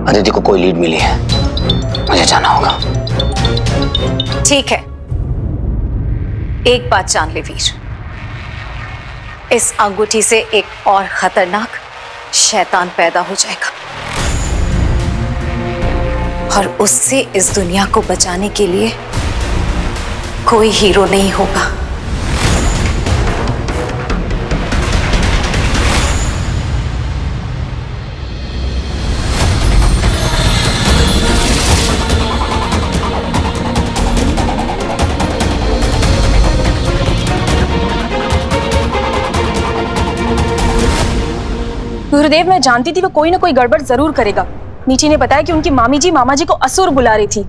Speaker 1: अदिति को कोई लीड मिली है, मुझे जाना होगा।
Speaker 8: ठीक है, एक बात जान ले वीर, इस अंगूठी से एक और खतरनाक शैतान पैदा हो जाएगा और उससे इस दुनिया को बचाने के लिए कोई हीरो नहीं होगा।
Speaker 2: गुरुदेव, मैं जानती थी वो कोई ना कोई गड़बड़ जरूर करेगा। मीठी ने बताया कि उनकी मामी जी मामा जी को असुर बुला रही थी।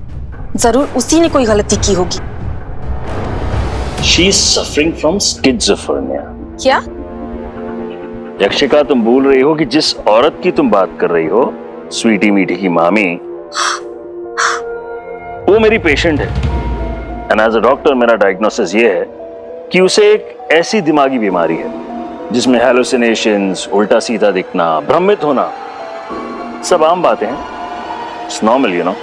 Speaker 2: जरूर उसी ने कोई गलती की होगी।
Speaker 7: She is suffering from schizophrenia.
Speaker 2: क्या?
Speaker 7: यक्षिका, तुम भूल रही हो कि जिस औरत की तुम बात कर रही हो, स्वीटी मीठी की मामी, वो मेरी पेशेंट है। एंड एज अ डॉक्टर मेरा डायग्नोसिस ये है कि उसे एक ऐसी दिमागी बीमारी है जिसमें हैलुसिनेशंस, उल्टा सीधा दिखना, भ्रमित होना, सब आम बातें हैं। It's normal, you know.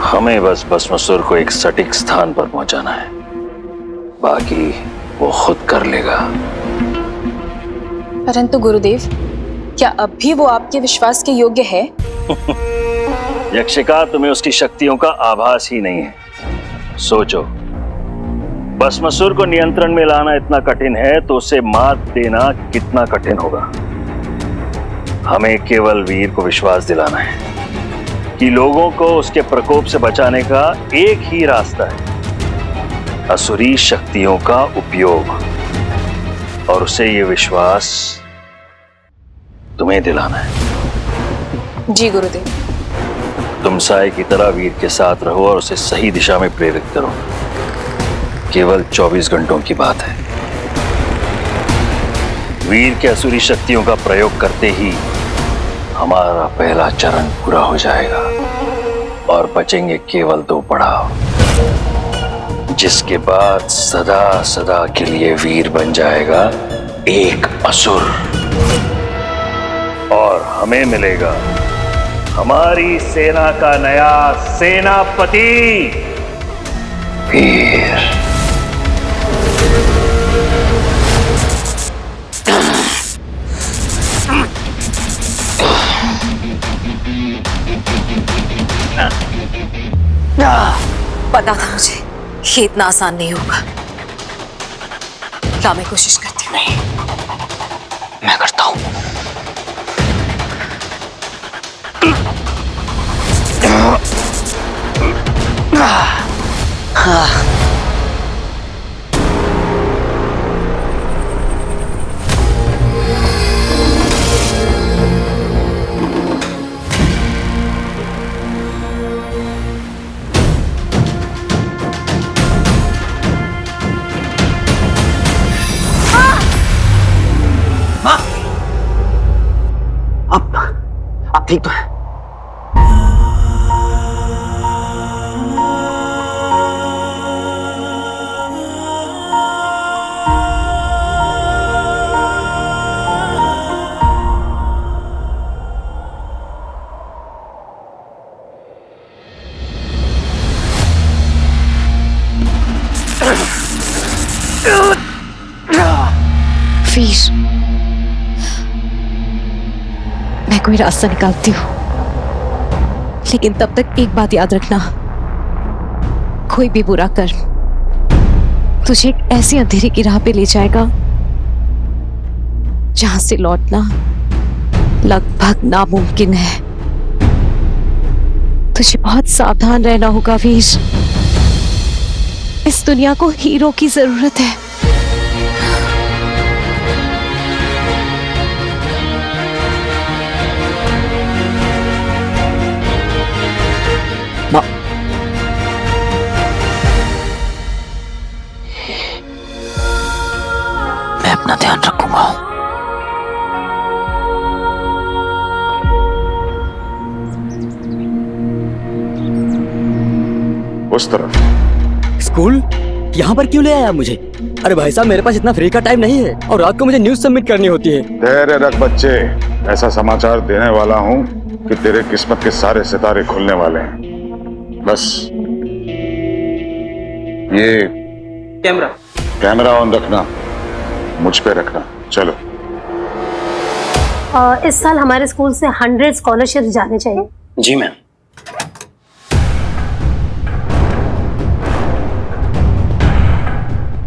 Speaker 7: हमें बस भस्मासुर को एक सटीक स्थान पर पहुंचाना है, बाकी वो खुद कर लेगा।
Speaker 2: परंतु गुरुदेव, क्या अब भी वो आपके विश्वास के योग्य है?
Speaker 7: यक्षिका, तुम्हें उसकी शक्तियों का आभास ही नहीं है। सोचो, भस्मासुर को नियंत्रण में लाना इतना कठिन है तो उसे मात देना कितना कठिन होगा। हमें केवल वीर को विश्वास दिलाना है कि लोगों को उसके प्रकोप से बचाने का एक ही रास्ता है, असुरी शक्तियों का उपयोग, और उसे ये विश्वास तुम्हें दिलाना है।
Speaker 2: जी गुरुदेव।
Speaker 7: तुम साय की तरह वीर के साथ रहो और उसे सही दिशा में प्रेरित करो। केवल 24 घंटों की बात है। वीर के असुरी शक्तियों का प्रयोग करते ही हमारा पहला चरण पूरा हो जाएगा और बचेंगे केवल 2 पड़ाव, जिसके बाद सदा सदा के लिए वीर बन जाएगा एक असुर और हमें मिलेगा हमारी सेना का नया सेनापति वीर।
Speaker 8: पता था मुझे ये इतना आसान नहीं होगा। ला मैं कोशिश करती हूँ।
Speaker 1: नहीं, मैं करता हूं। आप ठीक तो है?
Speaker 8: वीर, मैं कोई रास्ता निकालती हूँ, लेकिन तब तक एक बात याद रखना, कोई भी बुरा कर्म तुझे एक ऐसी अंधेरे की राह पे ले जाएगा जहां से लौटना लगभग नामुमकिन है। तुझे बहुत सावधान रहना होगा वीर। इस दुनिया को हीरो की जरूरत है।
Speaker 1: मैं अपना ध्यान रखूंगा।
Speaker 5: उस तरफ।
Speaker 14: स्कूल? यहाँ पर क्यों ले आया मुझे? अरे भाई साहब, मेरे पास इतना फ्री का टाइम नहीं है और रात को मुझे न्यूज सबमिट करनी होती है।
Speaker 5: धैर्य रख बच्चे, ऐसा समाचार देने वाला हूँ कि तेरे किस्मत के सारे सितारे खुलने वाले हैं। बस ये कैमरा ऑन रखना, मुझ पे रखना। चलो।
Speaker 15: इस साल हमारे स्कूल से 100 स्कॉलरशिप जाने चाहिए।
Speaker 1: जी मैम।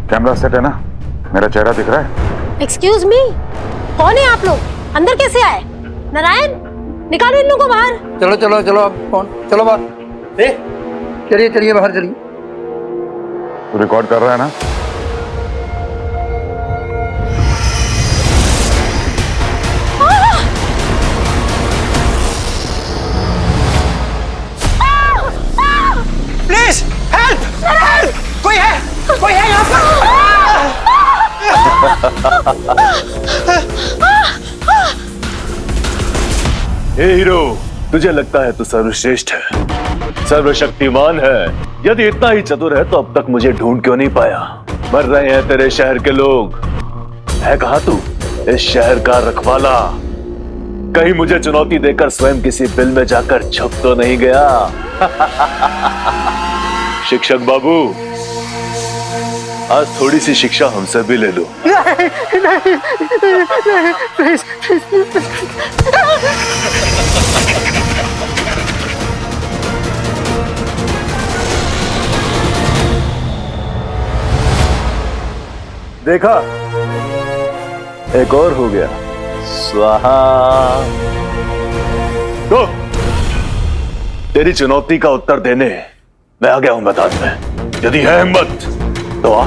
Speaker 5: कैमरा सेट है ना? मेरा चेहरा दिख रहा है?
Speaker 15: एक्सक्यूज मी, कौन है आप लोग? अंदर कैसे आए? नारायण, निकालो इन लोगों को बाहर।
Speaker 14: चलो चलो चलो, आप कौन? चलो बाहर। चलिए चलिए बाहर चलिए।
Speaker 5: तू रिकॉर्ड कर रहा है ना?
Speaker 4: Please help! कोई है? कोई है यहाँ पर?
Speaker 10: हे हीरो, तुझे लगता है तू सर्वश्रेष्ठ है, सर्वशक्तिमान है। यदि इतना ही चतुर है तो अब तक मुझे ढूंढ क्यों नहीं पाया? मर रहे हैं तेरे शहर के लोग। है कहाँ तू, इस शहर का रखवाला? कहीं मुझे चुनौती देकर स्वयं किसी बिल में जाकर छुप तो नहीं गया? शिक्षक बाबू, आज थोड़ी सी शिक्षा हमसे भी ले लो। देखा, एक और हो गया। स्वाहा। तो तेरी चुनौती का उत्तर देने मैं आ गया हूं मैदान में। यदि है हिम्मत तो आ,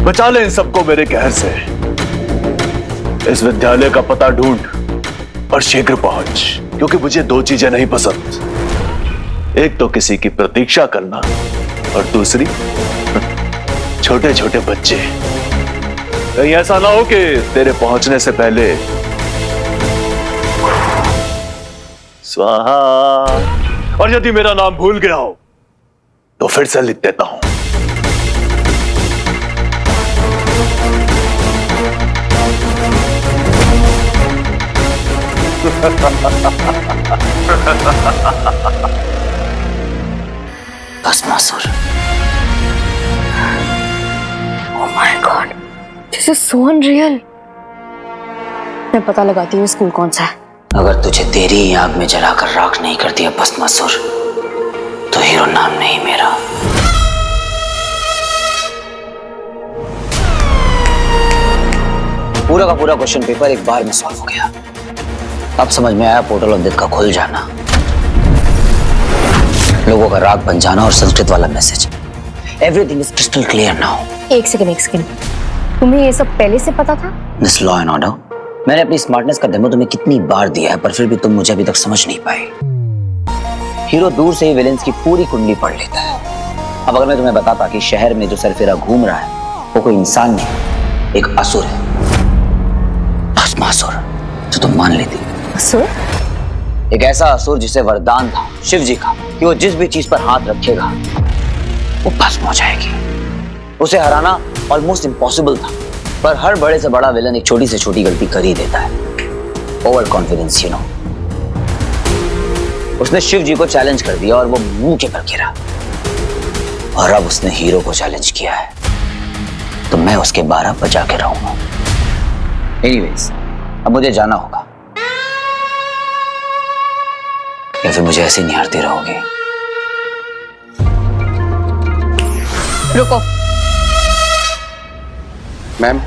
Speaker 10: बचा ले इन सबको मेरे कहर से। इस विद्यालय का पता ढूंढ और शीघ्र पहुंच, क्योंकि मुझे 2 चीजें नहीं पसंद। एक तो किसी की प्रतीक्षा करना और दूसरी छोटे छोटे बच्चे कहीं ऐसा ना हो कि तेरे पहुंचने से पहले स्वाहा, और यदि मेरा नाम भूल गया हो तो फिर से लिख देता हूं।
Speaker 1: Bhasmasur.
Speaker 8: Oh my God, this is so unreal. मैं पता लगाती हूँ स्कूल कौन सा है।
Speaker 1: अगर तुझे तेरी ही आग में जलाकर राख नहीं कर दिया भस्मासुर, तो हीरो नाम नहीं मेरा। पूरा का पूरा क्वेश्चन पेपर एक बार में सॉल्व हो गया। अब समझ में आया पोर्टल ऑफ डेथ का खुल जाना, लोगों का राग बन जाना और संस्कृत वाला message. Everything is crystal clear now.
Speaker 8: एक सेकंड, तुम्हें ये सब पहले से पता था?
Speaker 1: दिस लॉ एंड ऑर्डर, मैंने अपनी स्मार्टनेस का डेमो तुम्हें कितनी बार दिया है, पर फिर भी तुम मुझे अभी तक समझ नहीं पाए। हीरो दूर से ही विलेंस की पूरी कुंडली पढ़ लेता है। अब अगर मैं तुम्हें बताता कि शहर में जो सरफेरा घूम रहा है वो कोई इंसान नहीं, एक असुर है, भस्मासुर, तो तुम मान लेती।
Speaker 8: असुर?
Speaker 1: एक ऐसा असुर जिसे वरदान था शिव जी का कि वो जिस भी चीज पर हाथ रखेगा वो भस्म हो जाएगी। उसे हराना ऑलमोस्ट इम्पॉसिबल था, पर हर बड़े से बड़ा विलन एक छोटी से छोटी गलती कर ही देता है। Over confidence, you know. उसने शिव जी को चैलेंज कर दिया और वो मुंह के बल गिरा, और अब उसने हीरो को चैलेंज किया है, तो मैं उसके 12 बजा के रहूंगा। एनीवेज, अब मुझे जाना होगा, या फिर मुझे ऐसे निहारती रहोगे?
Speaker 16: रुको मैम,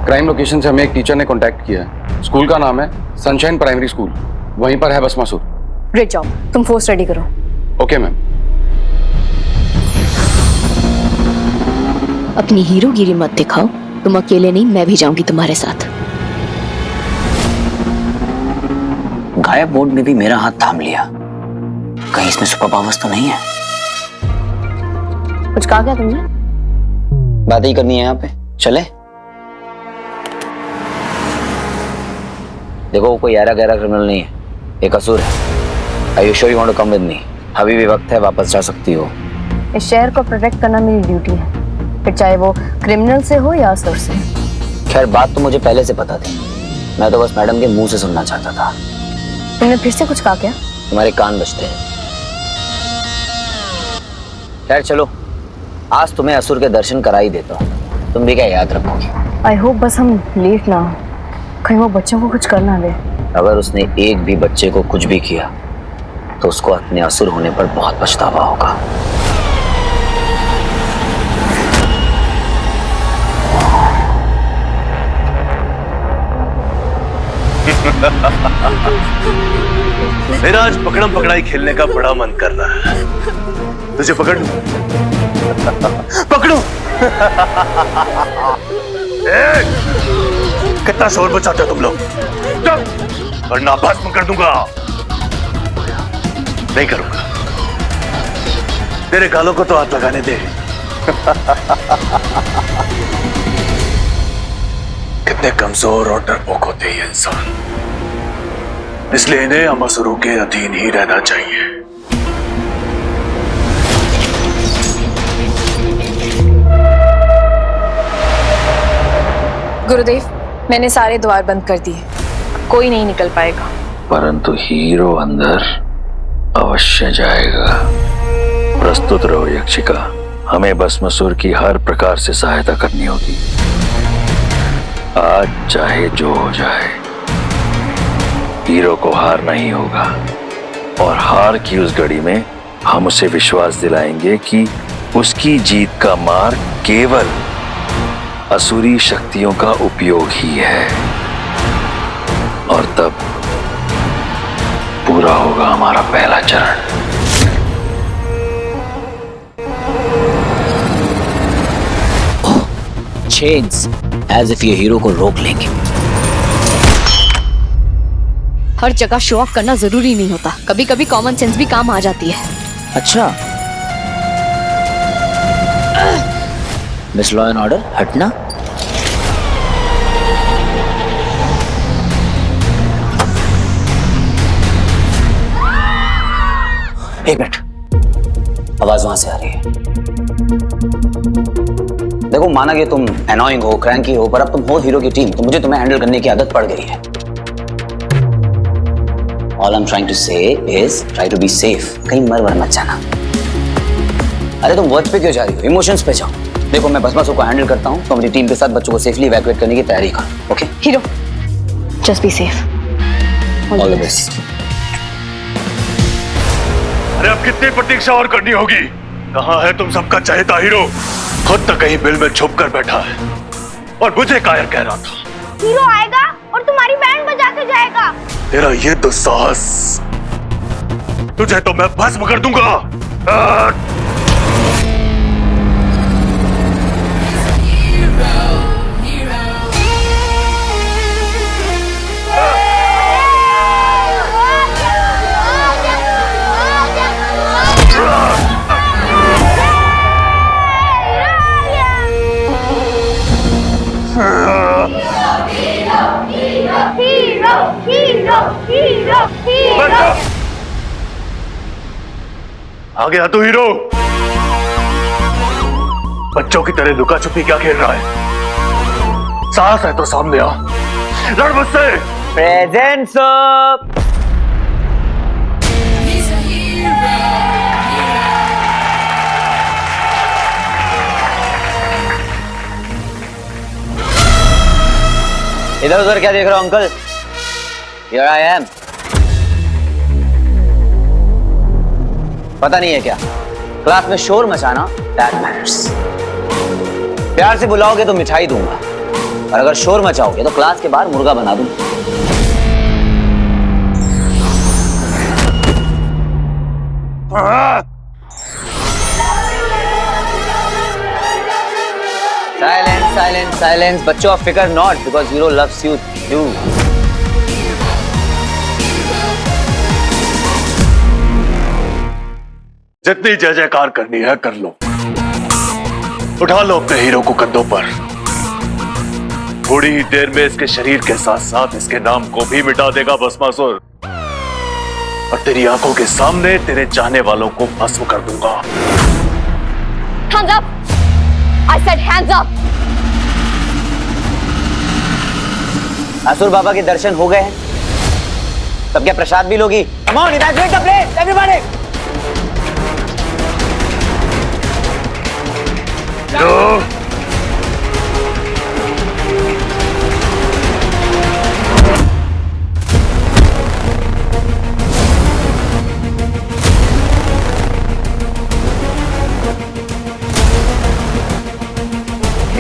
Speaker 16: क्राइम लोकेशन से हमें एक टीचर ने कांटेक्ट किया है। स्कूल का नाम है सनशाइन प्राइमरी स्कूल, वहीं पर है भस्मासुर।
Speaker 8: ग्रेट जॉब, तुम फोर्स रेडी करो।
Speaker 16: Okay ma'am.
Speaker 17: अपनी हीरोगिरी मत दिखाओ, तुम अकेले नहीं, मैं भी जाऊंगी तुम्हारे साथ।
Speaker 1: गायब मोड में भी मेरा हाथ थाम लिया, कहीं इसमें सुपर पावर्स तो नहीं है?
Speaker 8: कुछ कहा क्या तुमने?
Speaker 1: बात ही करनी है यहाँ पे, चले? देखो वो कोई यारा गहरा क्रिमिनल नहीं है, एक असुर है। Are you sure you want to come with me? अभी भी वक्त है, वापस जा सकती हो।
Speaker 8: इस शहर को प्रोटेक्ट करना मेरी ड्यूटी है, फिर चाहे वो क्रिमिनल से हो या असुर से।
Speaker 1: खैर बात तो मुझे पहले से पता थी, मैं तो बस मैडम के मुंह से सुनना चाहता था।
Speaker 8: तुमने फिर से कुछ कहा क्या?
Speaker 1: तुम्हारे कान बजते हैं। खैर चलो, आज तुम्हें असुर के दर्शन करा ही देता हूँ, तुम भी क्या याद रखोगे?
Speaker 8: आई होप बस हम लेट ना हो, कहीं वो बच्चों को कुछ करना दे।
Speaker 1: अगर उसने एक भी बच्चे को कुछ भी किया तो उसको अपने असुर होने पर बहुत पछतावा होगा।
Speaker 10: मेरा आज पकड़म पकड़ाई खेलने का बड़ा मन कर रहा है। तुझे पकड़ लूं? पकड़ू? कितना शोर मचाते हो तुम लोग? वरना भस्म कर दूंगा। नहीं करूंगा। तेरे गालों को तो हाथ लगाने दे। कितने कमजोर और डरपोक होते ये इंसान, इसलिए इन्हें हम असुरों के अधीन ही रहना चाहिए।
Speaker 2: गुरुदेव, मैंने सारे द्वार बंद कर दिए, कोई नहीं निकल पाएगा।
Speaker 7: परंतु हीरो अंदर अवश्य जाएगा। प्रस्तुत रहो यक्षिका, हमें भस्मासुर की हर प्रकार से सहायता करनी होगी। आज चाहे जो हो जाए, हीरो को हार नहीं होगा, और हार की उस घड़ी में हम उसे विश्वास दिलाएंगे कि उसकी जीत का मार्ग केवल असुरी शक्तियों का उपयोग ही है, और तब पूरा होगा हमारा पहला चरण।
Speaker 1: चेन्स, एज इफ ये हीरो को रोक लेंगे।
Speaker 17: हर जगह शो ऑफ करना जरूरी नहीं होता, कभी कभी कॉमन सेंस भी काम आ जाती है।
Speaker 1: अच्छा, मिस लॉ एंड ऑर्डर, हटना। एक मिनट, आवाज वहां से आ रही है। देखो माना कि तुम एनोइंग हो, क्रैंकी हो, पर अब तुम हो हीरो की टीम, तो मुझे तुम्हें हैंडल करने की आदत पड़ गई है। All I'm trying to say is try to be safe. कहीं मर वर मत जाना। अरे तुम वर्ड्स पे क्यों जा रही हो? इमोशंस पे जाओ। देखो मैं भस्मासुर को हैंडल करता हूँ, तो अपनी टीम के साथ बच्चों को सेफली इवैक्यूएट करने की तैयारी करो। Okay?
Speaker 9: Hero, just be safe.
Speaker 1: All the best.
Speaker 10: अरे अब कितनी प्रतीक्षा और करनी होगी? कहाँ है तुम सबका चहेता हीरो? खुद तक कहीं बिल में छुप कर बैठा है और मुझे कायर कह रहा था।
Speaker 9: हीरो आएगा और तुम्हारी बैंड बजा के जाएगा।
Speaker 10: तेरा ये दुस्साहस, तुझे तो मैं भस्म कर दूंगा। आ गया तू हीरो? बच्चों की तरह लुका छुपी क्या खेल रहा है? साहस है तो सामने आ, लड़ मुझसे।
Speaker 1: Present sir. इधर उधर क्या देख रहा हो अंकल? Here I am. पता नहीं है क्या? क्लास में शोर मचाना that matters. प्यार से बुलाओगे तो मिठाई दूंगा, और अगर शोर मचाओगे तो क्लास के बाहर मुर्गा बना दूंगा। Silence, silence, silence. बच्चों of फिकर not, because hero loves you too.
Speaker 10: जितनी जय जयकार करनी है कर लो। उठा लो अपने हीरो को कंधों पर। थोड़ी ही देर में इसके शरीर के साथ साथ इसके नाम को भी मिटा देगा भस्मासुर, और तेरी आंखों के सामने तेरे चाहने वालों को भस्म कर दूंगा।
Speaker 9: Hands up! I said hands up!
Speaker 1: असुर बाबा के दर्शन हो गए हैं, तब क्या प्रसाद भी लोगी? Come on, evacuate the place, everybody!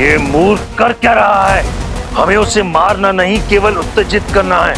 Speaker 10: ये मूर्ख कर क्या रहा है? हमें उसे मारना नहीं, केवल उत्तेजित करना है।